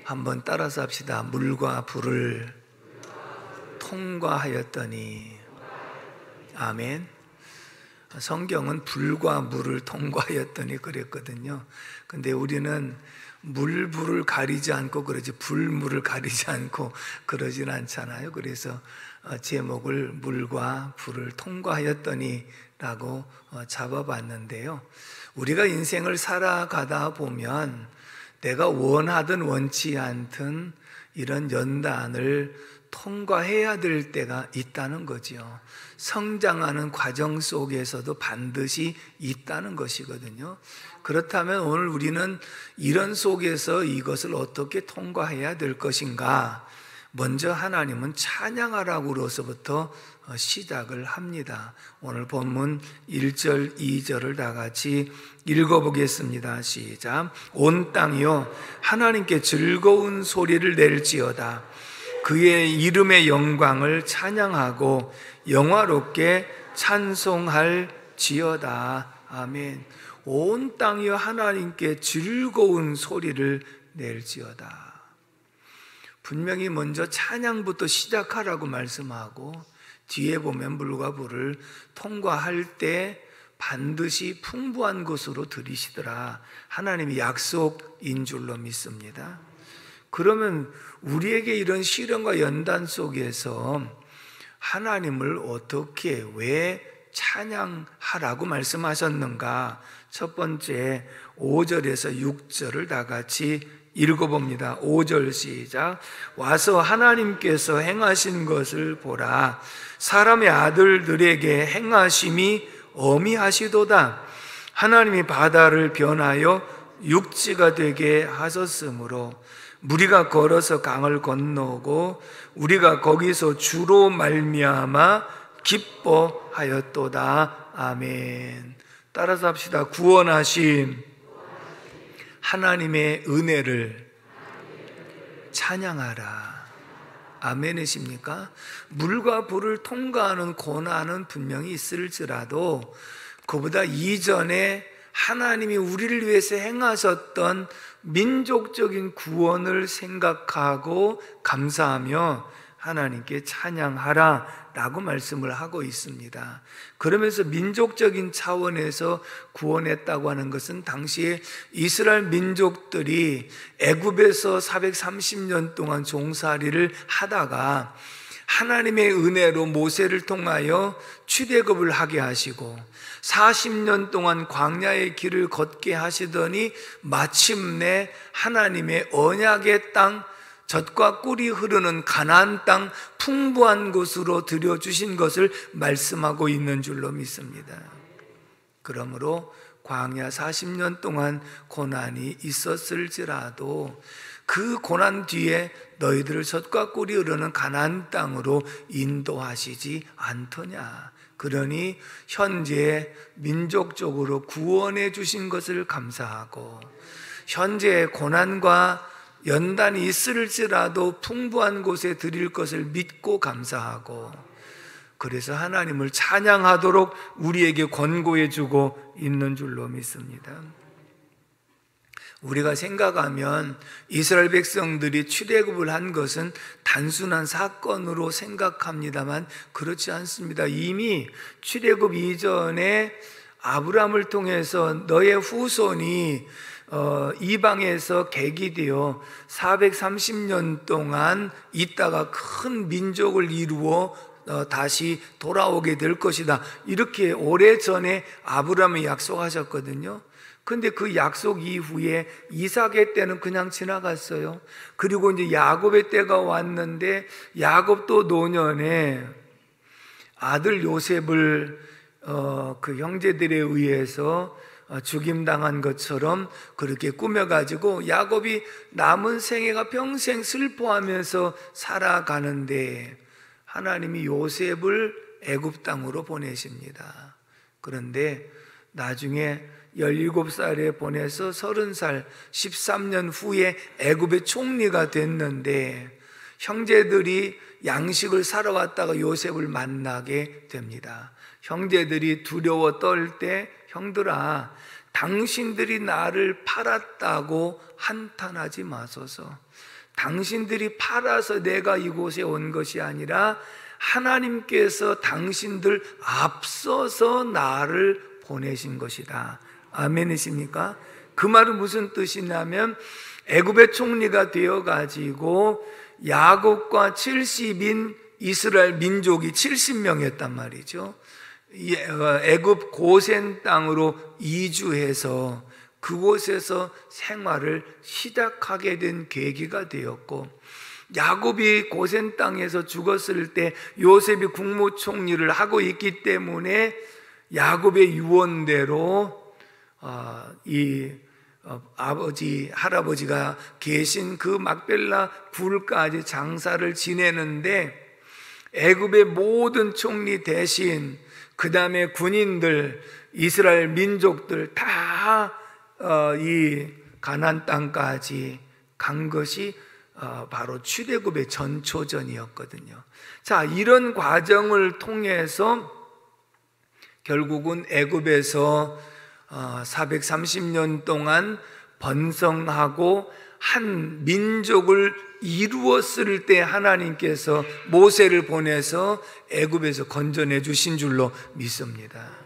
한번 따라서 합시다. 물과 불을 통과하였더니. 아멘. 성경은 불과 물을 통과하였더니 그랬거든요. 근데 우리는 불을 가리지 않고 그러지 물을 가리지 않고 그러진 않잖아요. 그래서 제목을 물과 불을 통과하였더니 라고 잡아봤는데요. 우리가 인생을 살아가다 보면 내가 원하든 원치 않든 이런 연단을 통과해야 될 때가 있다는 거죠. 성장하는 과정 속에서도 반드시 있다는 것이거든요. 그렇다면 오늘 우리는 이런 속에서 이것을 어떻게 통과해야 될 것인가? 먼저 하나님은 찬양하라고로서부터 시작을 합니다. 오늘 본문 1절, 2절을 다 같이 읽어보겠습니다. 시작. 온 땅이요 하나님께 즐거운 소리를 낼지어다. 그의 이름의 영광을 찬양하고 영화롭게 찬송할지어다. 아멘. 온 땅이여 하나님께 즐거운 소리를 낼지어다. 분명히 먼저 찬양부터 시작하라고 말씀하고 뒤에 보면 물과 불을 통과할 때 반드시 풍부한 것으로 들이시더라. 하나님의 약속인 줄로 믿습니다. 그러면 우리에게 이런 시련과 연단 속에서 하나님을 어떻게, 왜 찬양하라고 말씀하셨는가? 첫 번째 5절에서 6절을 다 같이 읽어봅니다. 5절 시작. 와서 하나님께서 행하신 것을 보라. 사람의 아들들에게 행하심이 어미하시도다. 하나님이 바다를 변하여 육지가 되게 하셨으므로 무리가 걸어서 강을 건너고 우리가 거기서 주로 말미암아 기뻐하였도다. 아멘. 따라서 합시다. 구원하신 하나님의 은혜를 찬양하라. 아멘이십니까? 물과 불을 통과하는 고난은 분명히 있을지라도 그보다 이전에 하나님이 우리를 위해서 행하셨던 민족적인 구원을 생각하고 감사하며 하나님께 찬양하라 라고 말씀을 하고 있습니다. 그러면서 민족적인 차원에서 구원했다고 하는 것은 당시에 이스라엘 민족들이 애굽에서 430년 동안 종살이를 하다가 하나님의 은혜로 모세를 통하여 출애굽을 하게 하시고 40년 동안 광야의 길을 걷게 하시더니 마침내 하나님의 언약의 땅, 젖과 꿀이 흐르는 가나안 땅 풍부한 곳으로 들여주신 것을 말씀하고 있는 줄로 믿습니다. 그러므로 광야 40년 동안 고난이 있었을지라도 그 고난 뒤에 너희들을 젖과 꿀이 흐르는 가나안 땅으로 인도하시지 않더냐. 그러니 현재 민족적으로 구원해 주신 것을 감사하고 현재 고난과 연단이 있을지라도 풍부한 곳에 드릴 것을 믿고 감사하고 그래서 하나님을 찬양하도록 우리에게 권고해 주고 있는 줄로 믿습니다. 우리가 생각하면 이스라엘 백성들이 출애굽을 한 것은 단순한 사건으로 생각합니다만 그렇지 않습니다. 이미 출애굽 이전에 아브라함을 통해서 너의 후손이 이방에서 객이 되어 430년 동안 있다가 큰 민족을 이루어 다시 돌아오게 될 것이다. 이렇게 오래전에 아브라함이 약속하셨거든요. 근데 그 약속 이후에 이삭의 때는 그냥 지나갔어요. 그리고 이제 야곱의 때가 왔는데 야곱도 노년에 아들 요셉을 그 형제들에 의해서 죽임당한 것처럼 그렇게 꾸며가지고 야곱이 남은 생애가 평생 슬퍼하면서 살아가는데 하나님이 요셉을 애굽 땅으로 보내십니다. 그런데 나중에 17살에 보내서 30살 13년 후에 애굽의 총리가 됐는데 형제들이 양식을 사러 왔다가 요셉을 만나게 됩니다. 형제들이 두려워 떨 때 형들아 당신들이 나를 팔았다고 한탄하지 마소서. 당신들이 팔아서 내가 이곳에 온 것이 아니라 하나님께서 당신들 앞서서 나를 보내신 것이다. 아멘이십니까? 그 말은 무슨 뜻이냐면 애굽의 총리가 되어가지고 야곱과 70인 이스라엘 민족이 70명이었단 말이죠. 애굽 고센 땅으로 이주해서 그곳에서 생활을 시작하게 된 계기가 되었고, 야곱이 고센 땅에서 죽었을 때 요셉이 국무총리를 하고 있기 때문에 야곱의 유언대로 아버지, 할아버지가 계신 그 막벨라 굴까지 장사를 지내는데, 애굽의 모든 총리 대신 그 다음에 군인들, 이스라엘 민족들 다 이 가나안 땅까지 간 것이 바로 출애굽의 전초전이었거든요. 자, 이런 과정을 통해서 결국은 애굽에서 430년 동안 번성하고 한 민족을 이루었을 때 하나님께서 모세를 보내서 애굽에서 건져내 주신 줄로 믿습니다.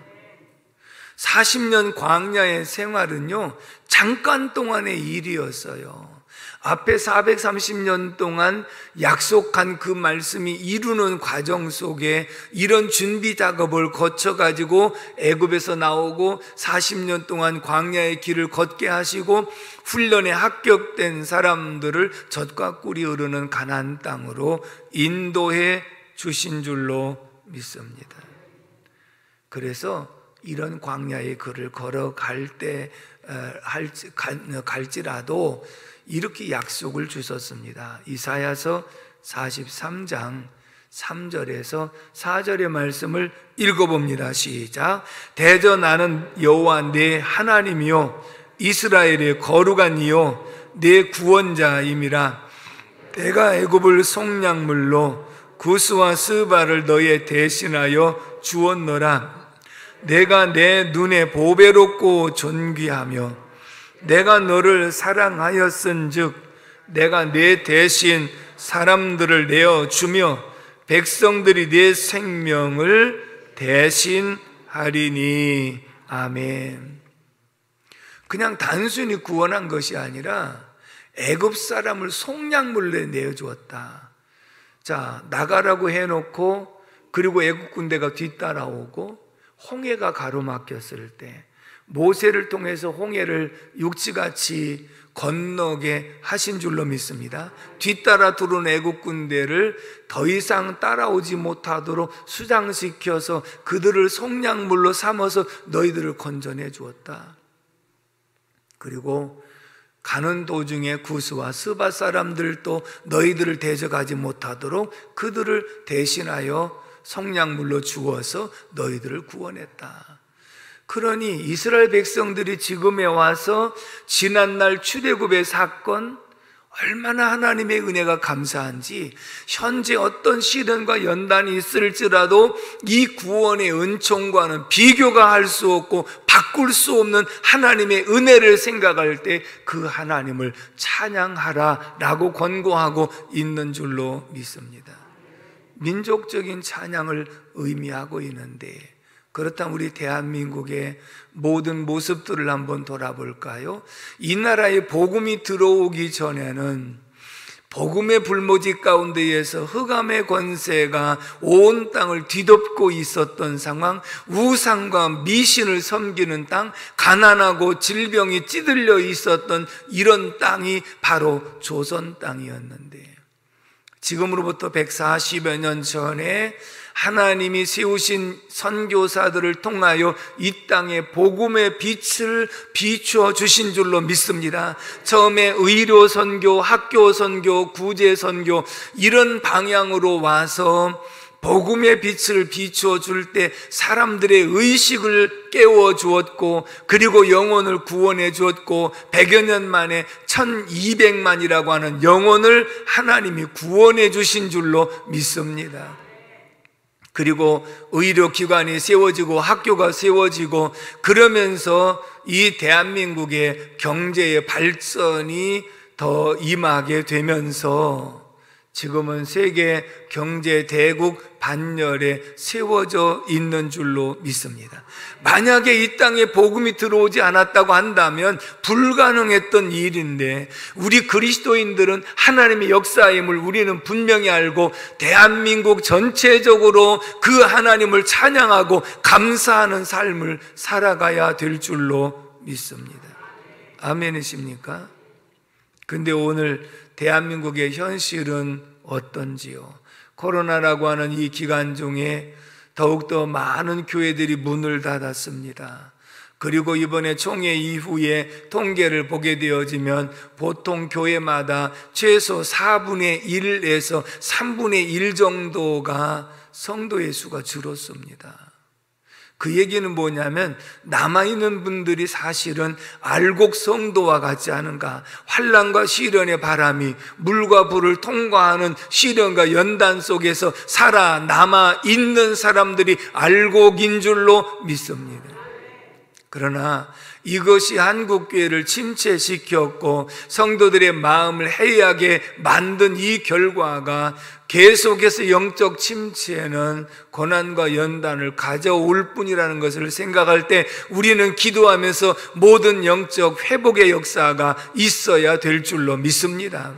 40년 광야의 생활은요, 잠깐 동안의 일이었어요. 앞에 430년 동안 약속한 그 말씀이 이루는 과정 속에 이런 준비 작업을 거쳐가지고 애굽에서 나오고 40년 동안 광야의 길을 걷게 하시고 훈련에 합격된 사람들을 젖과 꿀이 흐르는 가나안 땅으로 인도해 주신 줄로 믿습니다. 그래서 이런 광야의 길을 걸어갈 때 갈지라도 이렇게 약속을 주셨습니다. 이사야서 43장 3절에서 4절의 말씀을 읽어봅니다. 시작. 대저 나는 여호와 내 하나님이요 이스라엘의 거룩한 이요 내 구원자임이라. 내가 애굽을 속량물로 구스와 스바를 너에 대신하여 주었노라. 내가 내 눈에 보배롭고 존귀하며 내가 너를 사랑하였은즉 내가 내 대신 사람들을 내어주며 백성들이 내 생명을 대신하리니. 아멘. 그냥 단순히 구원한 것이 아니라 애굽 사람을 속량물로 내어주었다. 자, 나가라고 해놓고 그리고 애굽 군대가 뒤따라오고 홍해가 가로막혔을 때 모세를 통해서 홍해를 육지같이 건너게 하신 줄로 믿습니다. 뒤따라 들어온 애국 군대를 더 이상 따라오지 못하도록 수장시켜서 그들을 속량물로 삼아서 너희들을 건져내 주었다. 그리고 가는 도중에 구스와 스바 사람들도 너희들을 대적하지 못하도록 그들을 대신하여 속량물로 주어서 너희들을 구원했다. 그러니 이스라엘 백성들이 지금에 와서 지난날 출애굽의 사건, 얼마나 하나님의 은혜가 감사한지, 현재 어떤 시련과 연단이 있을지라도 이 구원의 은총과는 비교가 할 수 없고 바꿀 수 없는 하나님의 은혜를 생각할 때 그 하나님을 찬양하라 라고 권고하고 있는 줄로 믿습니다. 민족적인 찬양을 의미하고 있는데, 그렇다면 우리 대한민국의 모든 모습들을 한번 돌아볼까요? 이 나라에 복음이 들어오기 전에는 복음의 불모지 가운데에서 흑암의 권세가 온 땅을 뒤덮고 있었던 상황, 우상과 미신을 섬기는 땅, 가난하고 질병이 찌들려 있었던 이런 땅이 바로 조선 땅이었는데, 지금으로부터 140여 년 전에 하나님이 세우신 선교사들을 통하여 이 땅에 복음의 빛을 비추어 주신 줄로 믿습니다. 처음에 의료 선교, 학교 선교, 구제 선교 이런 방향으로 와서 복음의 빛을 비추어 줄 때 사람들의 의식을 깨워 주었고, 그리고 영혼을 구원해 주었고, 100여 년 만에 1200만이라고 하는 영혼을 하나님이 구원해 주신 줄로 믿습니다. 그리고 의료기관이 세워지고 학교가 세워지고 그러면서 이 대한민국의 경제의 발전이 더 임하게 되면서 지금은 세계 경제 대국 반열에 세워져 있는 줄로 믿습니다. 만약에 이 땅에 복음이 들어오지 않았다고 한다면 불가능했던 일인데, 우리 그리스도인들은 하나님의 역사임을 우리는 분명히 알고 대한민국 전체적으로 그 하나님을 찬양하고 감사하는 삶을 살아가야 될 줄로 믿습니다. 아멘이십니까? 근데 오늘 대한민국의 현실은 어떤지요? 코로나라고 하는 이 기간 중에 더욱더 많은 교회들이 문을 닫았습니다. 그리고 이번에 총회 이후에 통계를 보게 되어지면 보통 교회마다 최소 4분의 1에서 3분의 1 정도가 성도의 수가 줄었습니다. 그 얘기는 뭐냐면 남아있는 분들이 사실은 알곡 성도와 같지 않은가. 환난과 시련의 바람이 물과 불을 통과하는 시련과 연단 속에서 살아남아 있는 사람들이 알곡인 줄로 믿습니다. 그러나 이것이 한국교회를 침체시켰고 성도들의 마음을 해이하게 만든 이 결과가 계속해서 영적 침체는 고난과 연단을 가져올 뿐이라는 것을 생각할 때 우리는 기도하면서 모든 영적 회복의 역사가 있어야 될 줄로 믿습니다.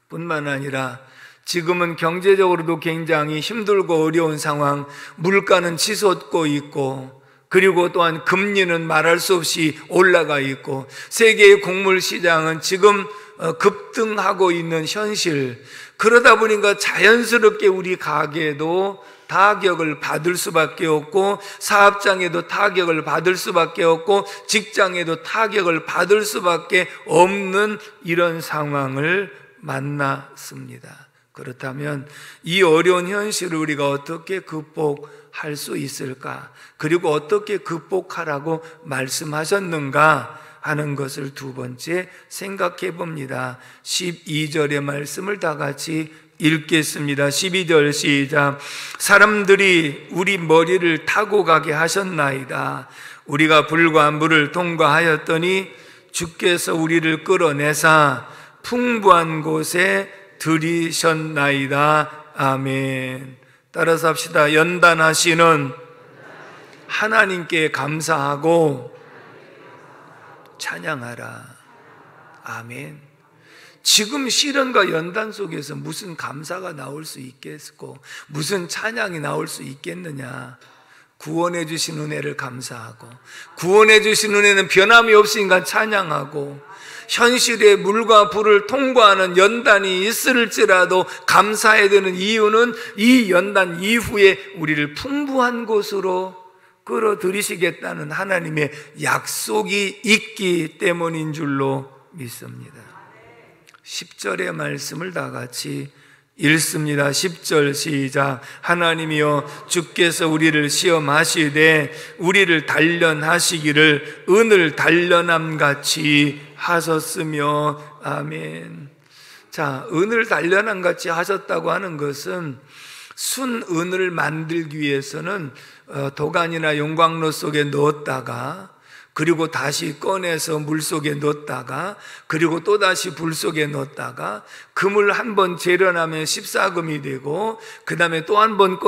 뿐만 아니라 지금은 경제적으로도 굉장히 힘들고 어려운 상황, 물가는 치솟고 있고, 그리고 또한 금리는 말할 수 없이 올라가 있고, 세계의 곡물 시장은 지금 급등하고 있는 현실. 그러다 보니까 자연스럽게 우리 가게도 타격을 받을 수밖에 없고, 사업장에도 타격을 받을 수밖에 없고, 직장에도 타격을 받을 수밖에 없는 이런 상황을 만났습니다. 그렇다면 이 어려운 현실을 우리가 어떻게 극복할 수 있을까? 그리고 어떻게 극복하라고 말씀하셨는가 하는 것을 두 번째 생각해 봅니다. 12절의 말씀을 다 같이 읽겠습니다. 12절 시작. 사람들이 우리 머리를 타고 가게 하셨나이다. 우리가 불과 물을 통과하였더니 주께서 우리를 끌어내사 풍부한 곳에 들이셨나이다. 아멘. 따라서 합시다. 연단하시는 하나님께 감사하고 찬양하라. 아멘. 지금 시련과 연단 속에서 무슨 감사가 나올 수 있겠고 무슨 찬양이 나올 수 있겠느냐. 구원해 주신 은혜를 감사하고, 구원해 주신 은혜는 변함이 없으니까 찬양하고, 현실의 물과 불을 통과하는 연단이 있을지라도 감사해야 되는 이유는 이 연단 이후에 우리를 풍부한 곳으로 끌어들이시겠다는 하나님의 약속이 있기 때문인 줄로 믿습니다. 10절의 말씀을 다 같이 읽습니다. 10절 시작. 하나님이여 주께서 우리를 시험하시되 우리를 단련하시기를 은을 단련함같이 하셨으며. 아멘. 자, 은을 단련함같이 하셨다고 하는 것은 순은을 만들기 위해서는 도간이나 용광로 속에 넣었다가 그리고 다시 꺼내서 물 속에 넣었다가 그리고 또다시 불 속에 넣었다가 금을 한 번 재련하면 14금이 되고 그 다음에 또 한 번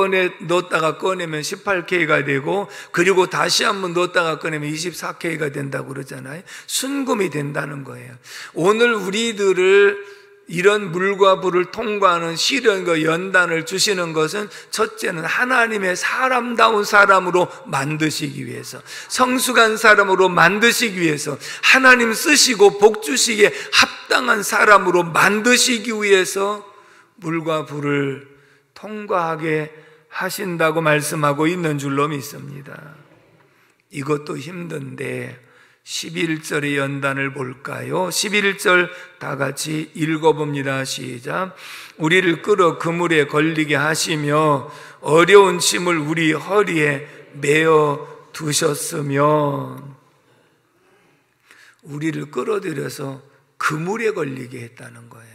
넣었다가 꺼내면 18K가 되고 그리고 다시 한 번 넣었다가 꺼내면 24K가 된다고 그러잖아요. 순금이 된다는 거예요. 오늘 우리들을 이런 물과 불을 통과하는 시련과 연단을 주시는 것은 첫째는 하나님의 사람다운 사람으로 만드시기 위해서, 성숙한 사람으로 만드시기 위해서, 하나님 쓰시고 복 주시기에 합당한 사람으로 만드시기 위해서 물과 불을 통과하게 하신다고 말씀하고 있는 줄로 믿습니다. 이것도 힘든데 11절의 연단을 볼까요? 11절 다 같이 읽어봅니다. 시작. 우리를 끌어 그물에 걸리게 하시며 어려운 짐을 우리 허리에 메어 두셨으며. 우리를 끌어들여서 그물에 걸리게 했다는 거예요.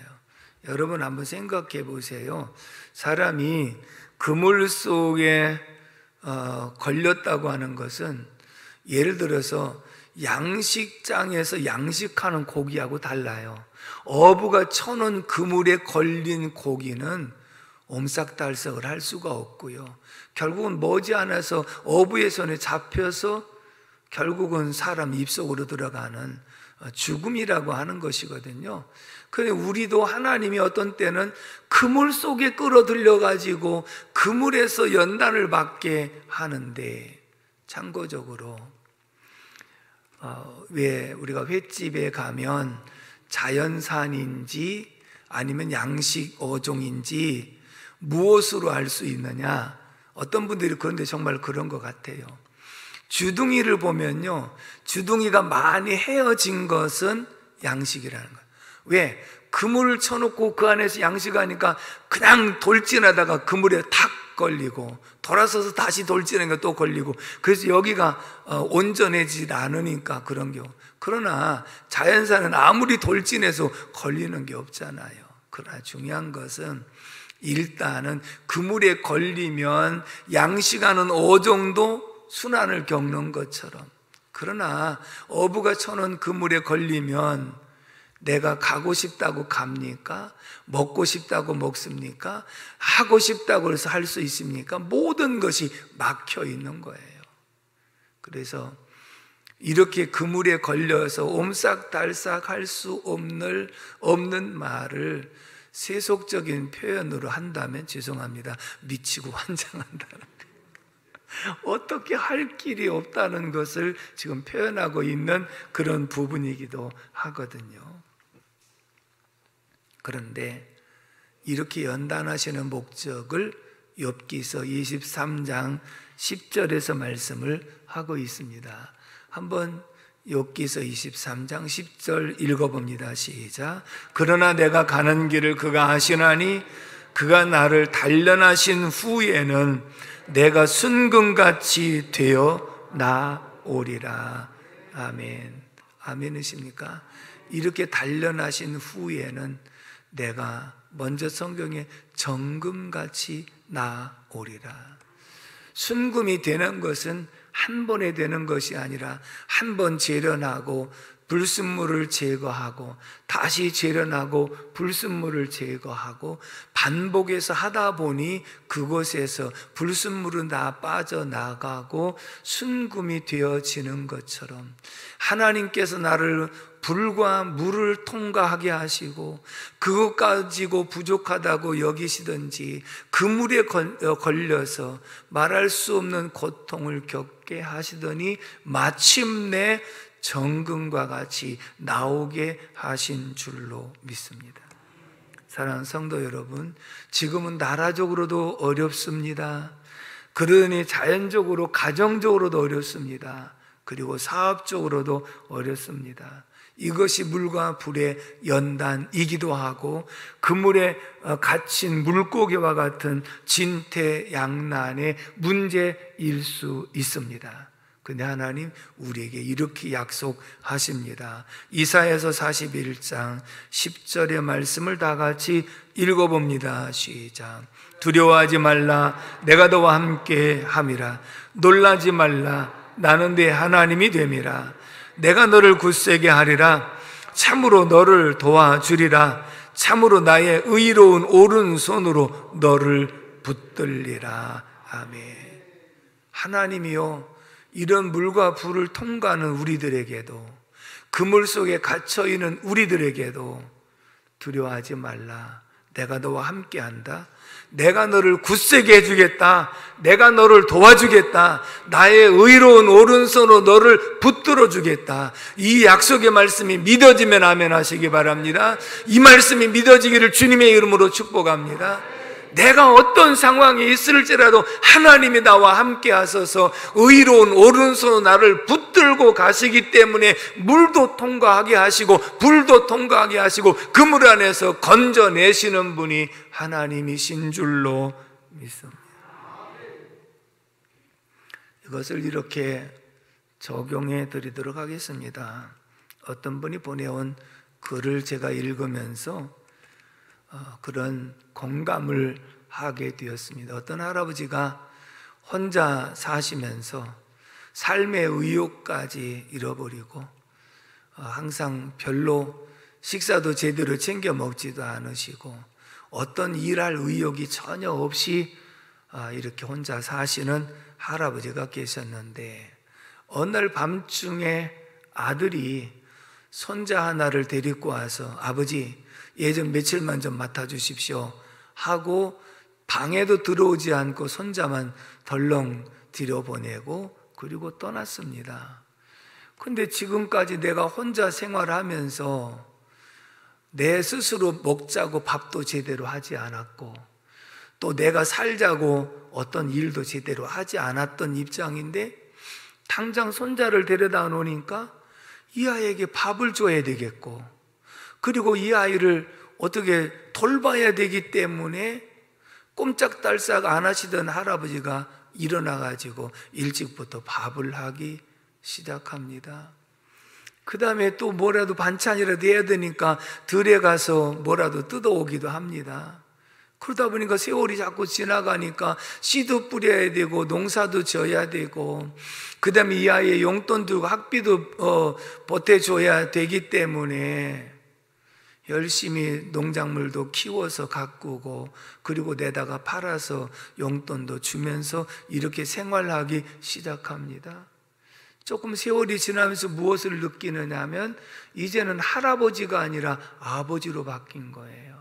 여러분 한번 생각해 보세요. 사람이 그물 속에 걸렸다고 하는 것은 예를 들어서 양식장에서 양식하는 고기하고 달라요. 어부가 쳐놓은 그물에 걸린 고기는 옴싹달싹을 할 수가 없고요. 결국은 머지않아서 어부의 손에 잡혀서 결국은 사람 입속으로 들어가는 죽음이라고 하는 것이거든요. 그런데 우리도 하나님이 어떤 때는 그물 속에 끌어들여 가지고 그물에서 연단을 받게 하는데, 참고적으로 왜 우리가 횟집에 가면 자연산인지 아니면 양식 어종인지 무엇으로 알 수 있느냐? 어떤 분들이 그런데 정말 그런 것 같아요. 주둥이를 보면요, 주둥이가 많이 헤어진 것은 양식이라는 거예요. 왜? 그물을 쳐놓고 그 안에서 양식하니까 그냥 돌진하다가 그물에 탁 걸리고 돌아서서 다시 돌진하니까 또 걸리고, 그래서 여기가 온전해지지 않으니까 그런 경우. 그러나 자연산은 아무리 돌진해서 걸리는 게 없잖아요. 그러나 중요한 것은 일단은 그물에 걸리면 양식하는 어종도 순환을 겪는 것처럼, 그러나 어부가 쳐놓은 그물에 걸리면 내가 가고 싶다고 갑니까? 먹고 싶다고 먹습니까? 하고 싶다고 해서 할 수 있습니까? 모든 것이 막혀 있는 거예요. 그래서 이렇게 그물에 걸려서 옴싹달싹 할 수 없는 말을 세속적인 표현으로 한다면 죄송합니다, 미치고 환장한다는 거예요. 어떻게 할 길이 없다는 것을 지금 표현하고 있는 그런 부분이기도 하거든요. 그런데 이렇게 연단하시는 목적을 욥기서 23장 10절에서 말씀을 하고 있습니다. 한번 욥기서 23장 10절 읽어봅니다. 시작. 그러나 내가 가는 길을 그가 아시나니 그가 나를 단련하신 후에는 내가 순금같이 되어 나오리라. 아멘. 아멘이십니까? 이렇게 단련하신 후에는 내가, 먼저 성경에 정금같이 나오리라. 순금이 되는 것은 한 번에 되는 것이 아니라 한 번 재련하고 불순물을 제거하고 다시 재련하고 불순물을 제거하고 반복해서 하다 보니 그곳에서 불순물은 다 빠져나가고 순금이 되어지는 것처럼, 하나님께서 나를 불과 물을 통과하게 하시고 그것 가지고 부족하다고 여기시든지 그물에 걸려서 말할 수 없는 고통을 겪게 하시더니 마침내 정금과 같이 나오게 하신 줄로 믿습니다. 사랑하는 성도 여러분, 지금은 나라적으로도 어렵습니다. 그러니 자연적으로 가정적으로도 어렵습니다. 그리고 사업적으로도 어렵습니다. 이것이 물과 불의 연단이기도 하고 그물에 갇힌 물고기와 같은 진퇴양난의 문제일 수 있습니다. 근데 하나님 우리에게 이렇게 약속하십니다. 이사야서 41장 10절의 말씀을 다 같이 읽어봅니다. 시작. 두려워하지 말라, 내가 너와 함께 함이라. 놀라지 말라, 나는 네 하나님이 됨이라. 내가 너를 굳세게 하리라. 참으로 너를 도와주리라. 참으로 나의 의로운 오른손으로 너를 붙들리라. 아멘. 하나님이요, 이런 물과 불을 통과하는 우리들에게도, 그물 속에 갇혀있는 우리들에게도 두려워하지 말라, 내가 너와 함께한다, 내가 너를 굳세게 해주겠다, 내가 너를 도와주겠다, 나의 의로운 오른손으로 너를 붙들어 주겠다. 이 약속의 말씀이 믿어지면 아멘 하시기 바랍니다. 이 말씀이 믿어지기를 주님의 이름으로 축복합니다. 내가 어떤 상황이 있을지라도 하나님이 나와 함께 하셔서 의로운 오른손으로 나를 붙들고 가시기 때문에 물도 통과하게 하시고 불도 통과하게 하시고 그물 안에서 건져내시는 분이 하나님이신 줄로 믿습니다. 이것을 이렇게 적용해 드리도록 하겠습니다. 어떤 분이 보내온 글을 제가 읽으면서 그런 공감을 하게 되었습니다. 어떤 할아버지가 혼자 사시면서 삶의 의욕까지 잃어버리고 항상 별로 식사도 제대로 챙겨 먹지도 않으시고 어떤 일할 의욕이 전혀 없이 이렇게 혼자 사시는 할아버지가 계셨는데, 어느 날 밤중에 아들이 손자 하나를 데리고 와서 아버지 예전 며칠만 좀 맡아주십시오 하고 방에도 들어오지 않고 손자만 덜렁 들여보내고 그리고 떠났습니다. 근데 지금까지 내가 혼자 생활하면서 내 스스로 먹자고 밥도 제대로 하지 않았고 또 내가 살자고 어떤 일도 제대로 하지 않았던 입장인데, 당장 손자를 데려다 놓으니까 이 아이에게 밥을 줘야 되겠고 그리고 이 아이를 어떻게 돌봐야 되기 때문에 꼼짝달싹 안 하시던 할아버지가 일어나가지고 일찍부터 밥을 하기 시작합니다. 그 다음에 또 뭐라도 반찬이라도 해야 되니까 들에 가서 뭐라도 뜯어오기도 합니다. 그러다 보니까 세월이 자꾸 지나가니까 씨도 뿌려야 되고 농사도 져야 되고 그 다음에 이 아이의 용돈도 학비도 보태줘야 되기 때문에 열심히 농작물도 키워서 가꾸고 그리고 내다가 팔아서 용돈도 주면서 이렇게 생활하기 시작합니다. 조금 세월이 지나면서 무엇을 느끼느냐 하면 이제는 할아버지가 아니라 아버지로 바뀐 거예요.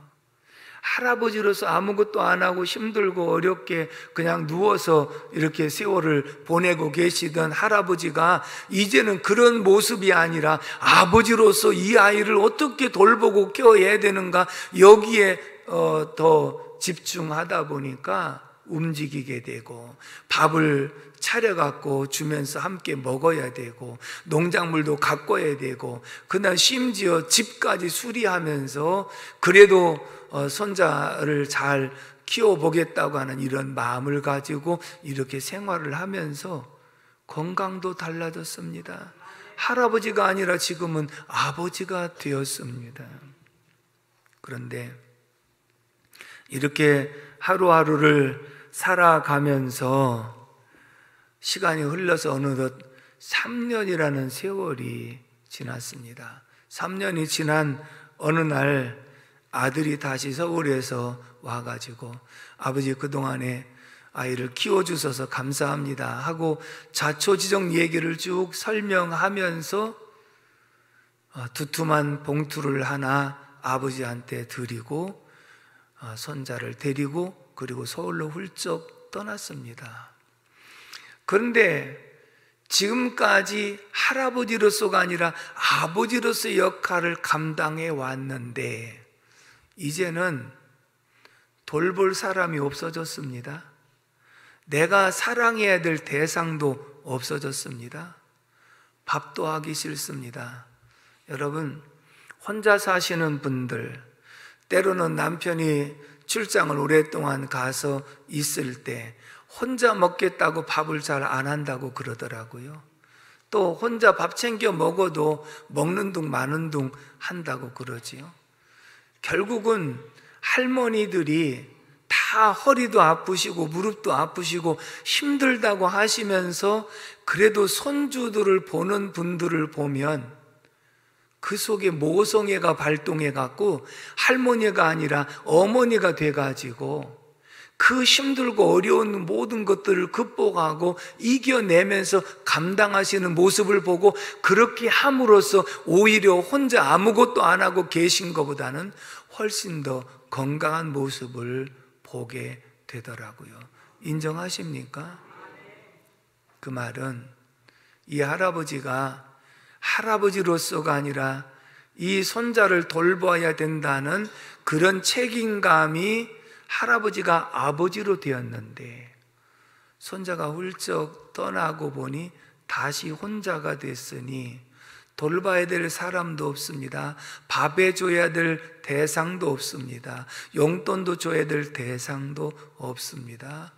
할아버지로서 아무것도 안 하고 힘들고 어렵게 그냥 누워서 이렇게 세월을 보내고 계시던 할아버지가 이제는 그런 모습이 아니라 아버지로서 이 아이를 어떻게 돌보고 키워야 되는가, 여기에 더 집중하다 보니까 움직이게 되고 밥을 차려갖고 주면서 함께 먹어야 되고 농작물도 가꿔야 되고 그날 심지어 집까지 수리하면서 그래도 손자를 잘 키워보겠다고 하는 이런 마음을 가지고 이렇게 생활을 하면서 건강도 달라졌습니다. 할아버지가 아니라 지금은 아버지가 되었습니다. 그런데 이렇게 하루하루를 살아가면서 시간이 흘러서 어느덧 3년이라는 세월이 지났습니다. 3년이 지난 어느 날 아들이 다시 서울에서 와가지고 아버지 그동안에 아이를 키워주셔서 감사합니다 하고 자초지종 얘기를 쭉 설명하면서 두툼한 봉투를 하나 아버지한테 드리고 손자를 데리고 그리고 서울로 훌쩍 떠났습니다. 그런데 지금까지 할아버지로서가 아니라 아버지로서의 역할을 감당해 왔는데 이제는 돌볼 사람이 없어졌습니다. 내가 사랑해야 될 대상도 없어졌습니다. 밥도 하기 싫습니다. 여러분, 혼자 사시는 분들, 때로는 남편이 출장을 오랫동안 가서 있을 때 혼자 먹겠다고 밥을 잘 안 한다고 그러더라고요. 또 혼자 밥 챙겨 먹어도 먹는 둥 마는 둥 한다고 그러지요. 결국은 할머니들이 다 허리도 아프시고 무릎도 아프시고 힘들다고 하시면서 그래도 손주들을 보는 분들을 보면 그 속에 모성애가 발동해 갖고 할머니가 아니라 어머니가 돼 가지고 그 힘들고 어려운 모든 것들을 극복하고 이겨내면서 감당하시는 모습을 보고 그렇게 함으로써 오히려 혼자 아무것도 안 하고 계신 것보다는 훨씬 더 건강한 모습을 보게 되더라고요. 인정하십니까? 그 말은 이 할아버지가 할아버지로서가 아니라 이 손자를 돌봐야 된다는 그런 책임감이 할아버지가 아버지로 되었는데 손자가 훌쩍 떠나고 보니 다시 혼자가 됐으니 돌봐야 될 사람도 없습니다. 밥 해줘야 될 대상도 없습니다. 용돈도 줘야 될 대상도 없습니다.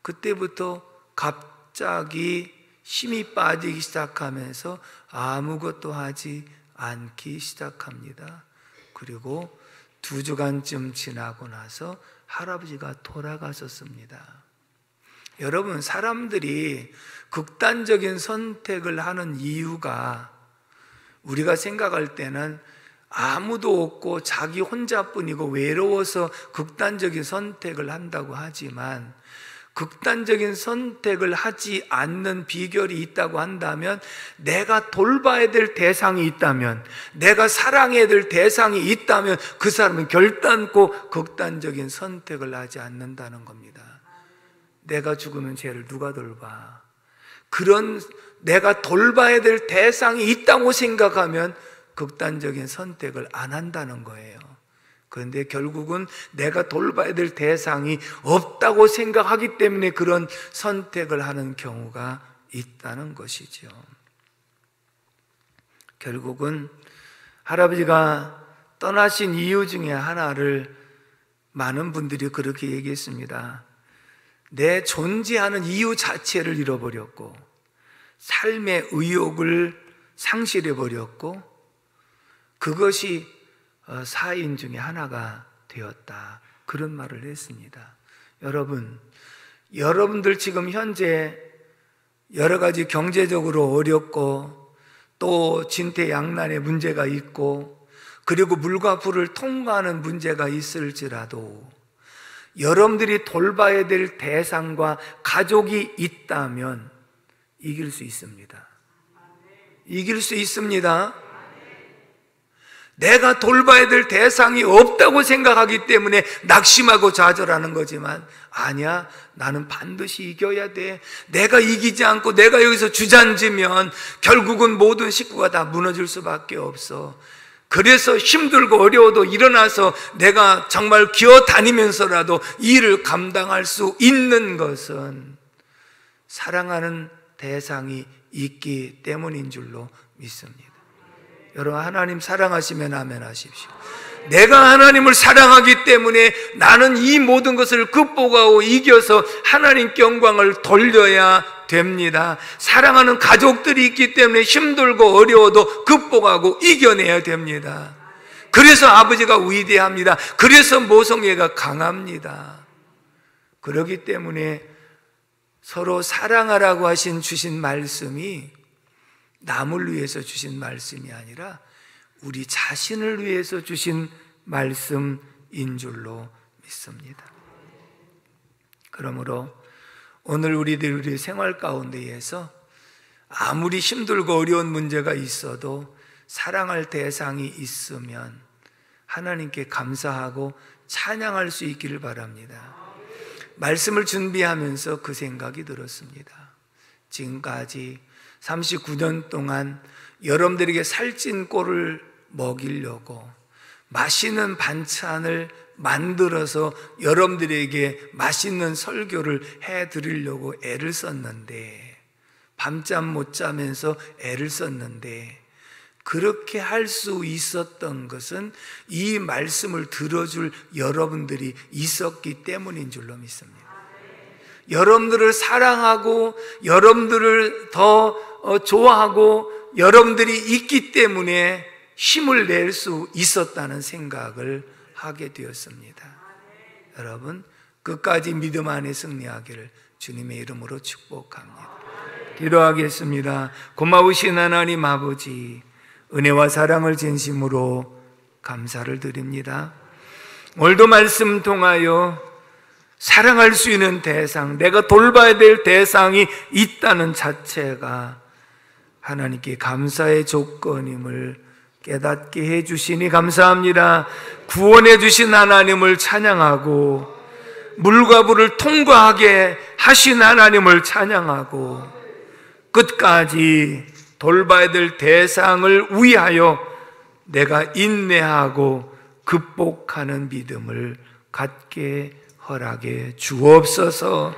그때부터 갑자기 힘이 빠지기 시작하면서 아무것도 하지 않기 시작합니다. 그리고 2주간쯤 지나고 나서 할아버지가 돌아가셨습니다. 여러분, 사람들이 극단적인 선택을 하는 이유가 우리가 생각할 때는 아무도 없고 자기 혼자뿐이고 외로워서 극단적인 선택을 한다고 하지만, 극단적인 선택을 하지 않는 비결이 있다고 한다면, 내가 돌봐야 될 대상이 있다면, 내가 사랑해야 될 대상이 있다면 그 사람은 결단코 극단적인 선택을 하지 않는다는 겁니다. 내가 죽으면 쟤를 누가 돌봐? 그런 내가 돌봐야 될 대상이 있다고 생각하면 극단적인 선택을 안 한다는 거예요. 그런데 결국은 내가 돌봐야 될 대상이 없다고 생각하기 때문에 그런 선택을 하는 경우가 있다는 것이죠. 결국은 할아버지가 떠나신 이유 중에 하나를 많은 분들이 그렇게 얘기했습니다. 내 존재하는 이유 자체를 잃어버렸고, 삶의 의욕을 상실해버렸고, 그것이 사인 중에 하나가 되었다. 그런 말을 했습니다. 여러분들 지금 현재 여러 가지 경제적으로 어렵고, 또 진퇴양난의 문제가 있고, 그리고 물과 불을 통과하는 문제가 있을지라도 여러분들이 돌봐야 될 대상과 가족이 있다면 이길 수 있습니다. 이길 수 있습니다. 내가 돌봐야 될 대상이 없다고 생각하기 때문에 낙심하고 좌절하는 거지만, 아니야, 나는 반드시 이겨야 돼. 내가 이기지 않고 내가 여기서 주저앉으면 결국은 모든 식구가 다 무너질 수밖에 없어. 그래서 힘들고 어려워도 일어나서 내가 정말 기어다니면서라도 일을 감당할 수 있는 것은 사랑하는 대상이 있기 때문인 줄로 믿습니다. 여러분, 하나님 사랑하시면 아멘 하십시오. 내가 하나님을 사랑하기 때문에 나는 이 모든 것을 극복하고 이겨서 하나님께 영광을 돌려야 됩니다. 사랑하는 가족들이 있기 때문에 힘들고 어려워도 극복하고 이겨내야 됩니다. 그래서 아버지가 위대합니다. 그래서 모성애가 강합니다. 그렇기 때문에 서로 사랑하라고 주신 말씀이 남을 위해서 주신 말씀이 아니라 우리 자신을 위해서 주신 말씀인 줄로 믿습니다. 그러므로 오늘 우리들의 생활 가운데에서 아무리 힘들고 어려운 문제가 있어도 사랑할 대상이 있으면 하나님께 감사하고 찬양할 수 있기를 바랍니다. 말씀을 준비하면서 그 생각이 들었습니다. 지금까지 39년 동안 여러분들에게 살찐 꼴을 먹이려고 맛있는 반찬을 만들어서 여러분들에게 맛있는 설교를 해드리려고 애를 썼는데, 밤잠 못 자면서 애를 썼는데, 그렇게 할 수 있었던 것은 이 말씀을 들어줄 여러분들이 있었기 때문인 줄로 믿습니다. 여러분들을 사랑하고 여러분들을 더 좋아하고 여러분들이 있기 때문에 힘을 낼 수 있었다는 생각을 하게 되었습니다. 여러분, 끝까지 믿음 안에 승리하기를 주님의 이름으로 축복합니다. 기도하겠습니다. 고마우신 하나님 아버지, 은혜와 사랑을 진심으로 감사를 드립니다. 오늘도 말씀 통하여 사랑할 수 있는 대상, 내가 돌봐야 될 대상이 있다는 자체가 하나님께 감사의 조건임을 깨닫게 해주시니 감사합니다. 구원해 주신 하나님을 찬양하고 물과 불을 통과하게 하신 하나님을 찬양하고 끝까지 돌봐야 될 대상을 위하여 내가 인내하고 극복하는 믿음을 갖게 허락해 주옵소서.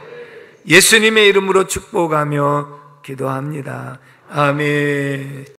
예수님의 이름으로 축복하며 기도합니다. 아멘.